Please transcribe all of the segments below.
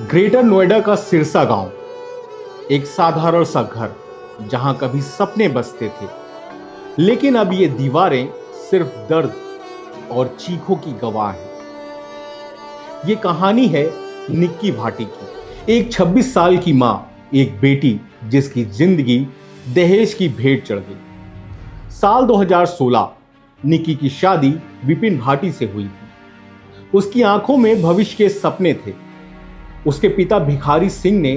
Greater Noida का सिरसा गांव, एक साधारण सा घर जहां कभी सपने बसते थे, लेकिन अब ये दीवारें सिर्फ दर्द और चीखों की गवाह हैं। ये कहानी है निक्की भाटी की, एक 26 साल की मां, एक बेटी जिसकी जिंदगी दहेज की भेंट चढ़ गई। साल 2016 निक्की की शादी विपिन भाटी से हुई थी। उसकी आंखों में भविष्य के सपने थे। उसके पिता भिखारी सिंह ने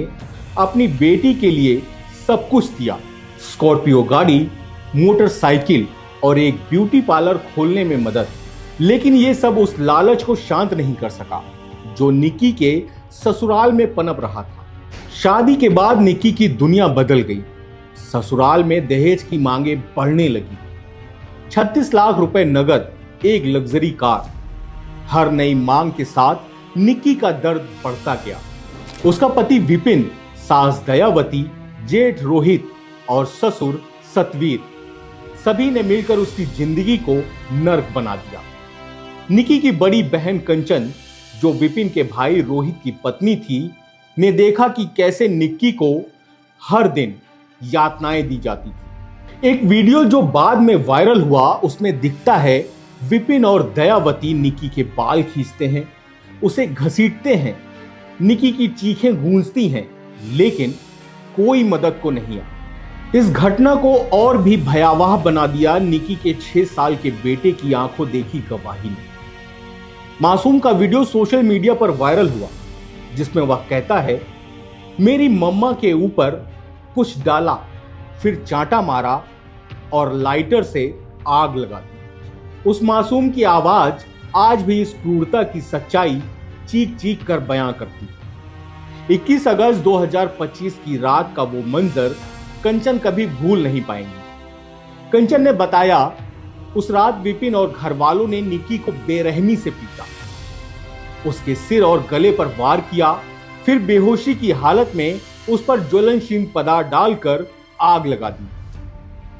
अपनी बेटी के लिए सब कुछ दिया, स्कॉर्पियो गाड़ी, मोटरसाइकिल और एक ब्यूटी पार्लर खोलने में मदद। लेकिन यह सब उस लालच को शांत नहीं कर सका जो निक्की के ससुराल में पनप रहा था। शादी के बाद निक्की की दुनिया बदल गई। ससुराल में दहेज की मांगे बढ़ने लगी। 36 लाख रुपए नगद, एक लग्जरी कार। हर नई मांग के साथ निक्की का दर्द बढ़ता गया। उसका पति विपिन, सास दयावती, जेठ रोहित और ससुर सतवीर, सभी ने मिलकर उसकी जिंदगी को नर्क बना दिया। निक्की की बड़ी बहन कंचन, जो विपिन के भाई रोहित की पत्नी थी, ने देखा कि कैसे निक्की को हर दिन यातनाएं दी जाती थी। एक वीडियो जो बाद में वायरल हुआ, उसमें दिखता है विपिन और दयावती निक्की के बाल खींचते हैं, उसे घसीटते हैं। निक्की की चीखें गूंजती हैं, लेकिन कोई मदद को नहीं आया। इस घटना को और भी भयावह बना दिया निक्की के 6 साल के बेटे की आंखों देखी गवाही ने। मासूम का वीडियो सोशल मीडिया पर वायरल हुआ, जिसमें वह कहता है, मेरी मम्मा के ऊपर कुछ डाला, फिर चांटा मारा और लाइटर से आग लगा दी। उस मासूम की आवाज आज भी इस क्रूरता की सच्चाई चीख चीख कर बयां करती है। 21 अगस्त 2025 की रात का वो मंजर कंचन कभी भूल नहीं पाएंगी। कंचन ने बताया, उस रात विपिन और घर वालों ने निक्की को बेरहमी से पीटा, उसके सिर और गले पर वार किया, फिर बेहोशी की हालत में उस पर ज्वलनशील पदार्थ डालकर आग लगा दी।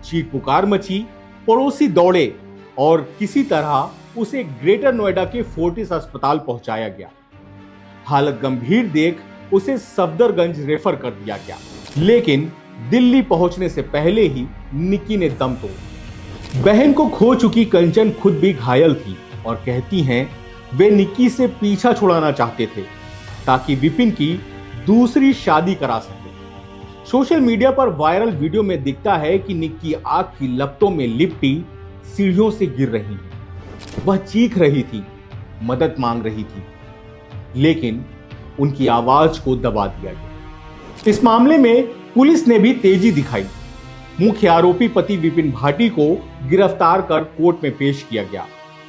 चीख पुकार मची, पड़ोसी दौड़े और किसी तरह उसे ग्रेटर नोएडा के फोर्टिस अस्पताल पहुंचाया गया। हालत गंभीर देख उसे सफदरगंज रेफर कर दिया गया, लेकिन दिल्ली पहुंचने से पहले ही निक्की ने दम तोड़ा। बहन को खो चुकी कंचन खुद भी घायल थी और कहती हैं, वे निक्की से पीछा छुड़ाना चाहते थे ताकि विपिन की दूसरी शादी करा सके। सोशल मीडिया पर वायरल वीडियो में दिखता है कि निक्की आग की लपटों में लिपटी सीढ़ियों से गिर रही है। वह चीख रही थी, मदद मांग रही थी, लेकिन उनकी आवाज को दबा दिया गया। इस मामले में पुलिस ने भी तेजी दिखाई। मुख्य आरोपी पति विपिन भाटी को गिरफ्तार कर कोर्ट में पेश किया गया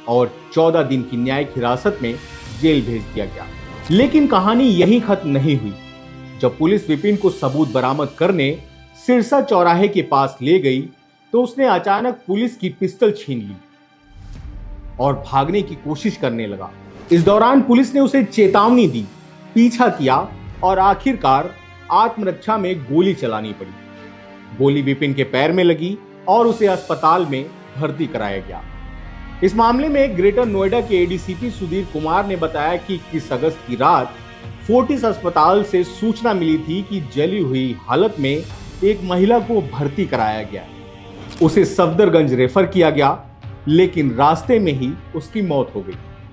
और 14 दिन की न्यायिक हिरासत में जेल भेज दिया गया। लेकिन कहानी यहीं खत्म नहीं हुई। जब पुलिस विपिन को सबूत बरामद करने सिरसा चौराहे के पास ले गई, तो उसने अचानक पुलिस की पिस्टल छीन ली और भागने की कोशिश करने लगा। इस दौरान पुलिस ने उसे चेतावनी दी, पीछा किया और आखिरकार आत्मरक्षा में गोली चलानी पड़ी। गोली विपिन के पैर में लगी और उसे अस्पताल में भर्ती कराया गया। इस मामले में ग्रेटर नोएडा के एडीसीपी सुधीर कुमार ने बताया कि 21 अगस्त की रात फोर्टिस अस्पताल से सूचना मिली थी कि जली हुई हालत में एक महिला को भर्ती कराया गया। उसे सफदरगंज रेफर किया गया, लेकिन रास्ते में ही उसकी मौत हो गई।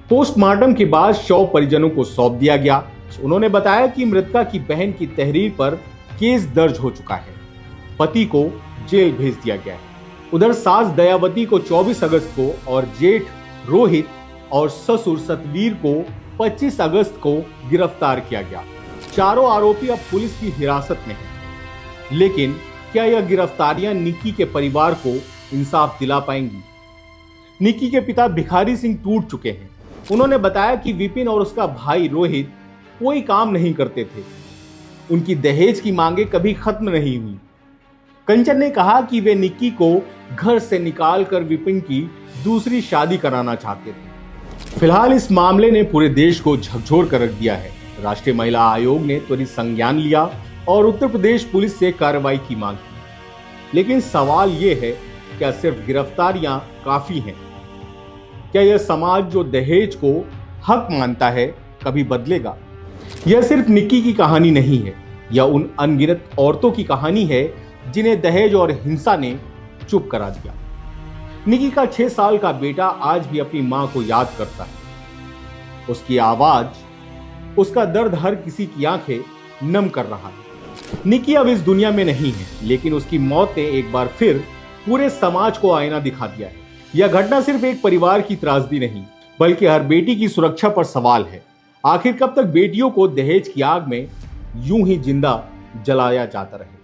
पोस्टमार्टम के बाद शव परिजनों को सौंप दिया गया। उन्होंने बताया कि मृतका की बहन की तहरीर पर केस दर्ज हो चुका है। पति को जेल भेज दिया गया है। उधर सास दयावती को 24 अगस्त को और जेठ रोहित और ससुर सतवीर को 25 अगस्त को गिरफ्तार किया गया। चारों आरोपी अब पुलिस की हिरासत में हैं। लेकिन क्या यह गिरफ्तारियां निक्की के परिवार को इंसाफ दिला पाएंगी? निक्की के पिता भिखारी सिंह टूट चुके हैं। उन्होंने बताया कि विपिन और उसका भाई रोहित कोई काम नहीं करते थे। उनकी दहेज की मांगे कभी खत्म नहीं हुई। कंचन ने कहा कि वे निक्की को घर से निकालकर विपिन की दूसरी शादी कराना चाहते थे। फिलहाल इस मामले ने पूरे देश को झकझोर कर रख दिया है। राष्ट्रीय महिला आयोग ने त्वरित संज्ञान लिया और उत्तर प्रदेश पुलिस से कार्रवाई की मांग की। लेकिन सवाल यह है, क्या सिर्फ गिरफ्तारियां काफी हैं? क्या यह समाज जो दहेज को हक मानता है कभी बदलेगा? यह सिर्फ निक्की की कहानी नहीं है, यह उन अनगिनत औरतों की कहानी है जिन्हें दहेज और हिंसा ने चुप करा दिया। निक्की का 6 साल का बेटा आज भी अपनी मां को याद करता है। उसकी आवाज, उसका दर्द हर किसी की आंखें नम कर रहा है। निक्की अब इस दुनिया में नहीं है, लेकिन उसकी मौत ने एक बार फिर पूरे समाज को आईना दिखा दिया है। यह घटना सिर्फ एक परिवार की त्रासदी नहीं, बल्कि हर बेटी की सुरक्षा पर सवाल है। आखिर कब तक बेटियों को दहेज की आग में यूं ही जिंदा जलाया जाता रहे?